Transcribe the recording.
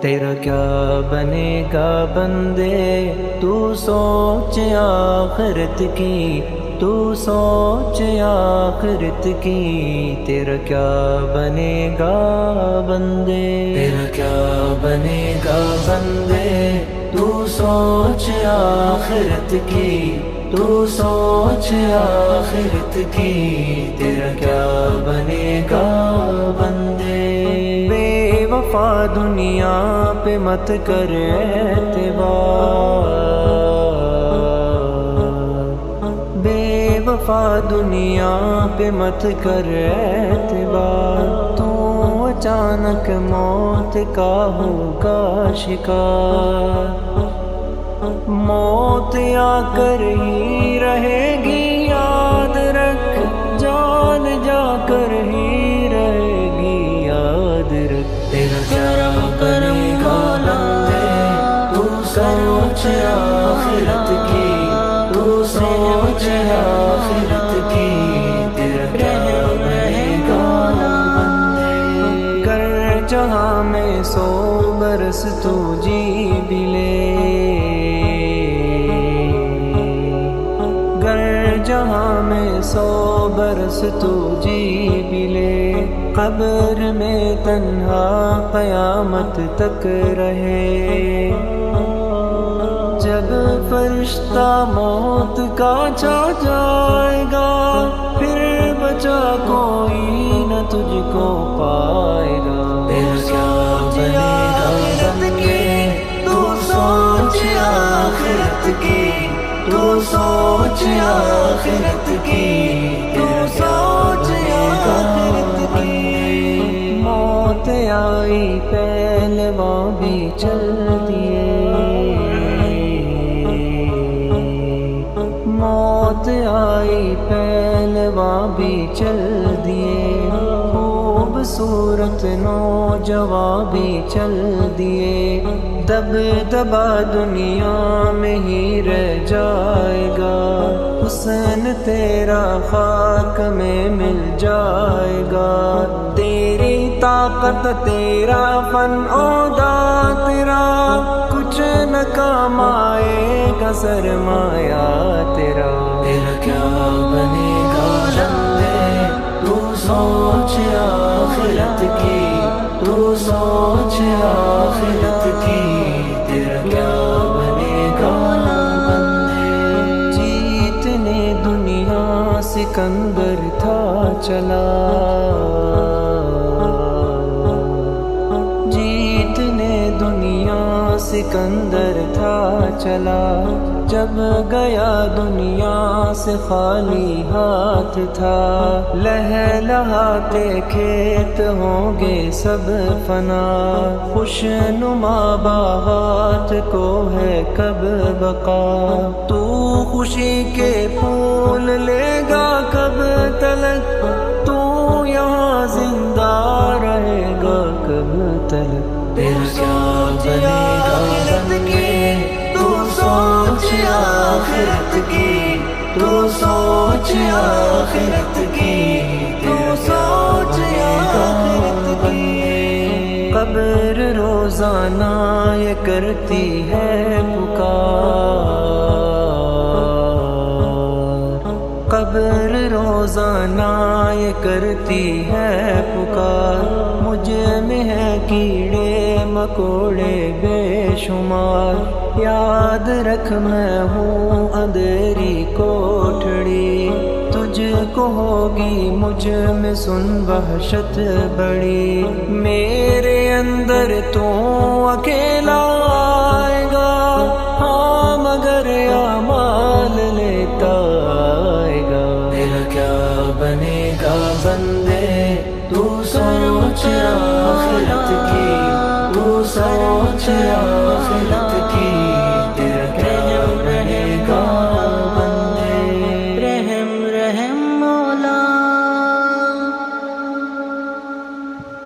تیرا کیا بنے گا بندے، تو سوچ آخرت کی، تو سوچ آخرت کی، تیرا کیا بنے گا بندے، تیرا کیا بنے گا بندے، تو سوچ آخرت کی، تو سوچ آخرت کی، تیرا کیا بنے گا بندے۔ بے وفا دنیا پہ مت کر اعتبار، بے وفا دنیا پہ مت کر اعتبار، تو اچانک موت کا ہوگا شکار، موت آ کر ہی رہے گی یاد رکھ، جان جا کر ہی رہے گی یاد رکھ، تیرا کیا بنے گا بندے، تو سوچ آخرت کی، تو سوچ آخرت کی، تیرا کیا بنے گا بندے۔ گر جہاں میں 100 برس تو جی بھی لے، جہاں میں 100 برس تو جی بھی لے، قبر میں تنہا قیامت تک رہے، جب فرشتہ موت کا چھا جائے گا، پھر بچا کوئی نہ تجھ کو پائے گا، تیرا کیا بنے گا بندے، تو سوچ آخرت کی، تو سوچ آخرت کی، تیرا سوچ آخرت کی۔ موت آئی پہلوان بھی چل دیے، موت آئی پہلوان بھی چل دیے، خوبصورت نوجوان بھی چل دیے، دب دبا دنیا میں ہی رہ جائے گا، حسن تیرا خاک میں مل جائے گا، تیری طاقت تیرا فن عہدہ تیرا، کچھ نہ کام آئے گا سرمایہ تیرا، تیرا کیا بنے گا بندے، تو سوچ آخرت کی، تو سوچ آخرت کی، تیرا کیا بنے گا بندے۔ جیتنے دنیا سکندر تھا چلا، جیتنے دنیا سکندر تھا چلا، جب گیا دنیا سے خالی ہاتھ تھا، لہلہاتے کھیت ہوں گے سب فنا، خوش نما باغات کو ہے کب بقا، تو خوشی کے پھول لے گا کب تلک، تو یہاں زندہ رہے گا کب تلک، تیرا کیا بنے گا بندے، تو سوچ آخرت کی، تو سوچ آخرت کی، تو سوچ آخرت کی۔ قبر روزانہ یہ کرتی ہے پکار، قبر روزانہ یہ کرتی ہے پکار، مجھ میں ہے کیڑے مکوڑے بے شمار، یاد رکھ میں ہوں اندھیری کوٹھڑی، تجھ کو ہوگی مجھ میں سن وحشت بڑی، میرے اندر تو اکیلا آئے گا، ہاں مگر اعمال لیتا آئے گا، تیرا کیا بنے گا بندے، تو سوچ آخرت کی، تو سوچ آخرت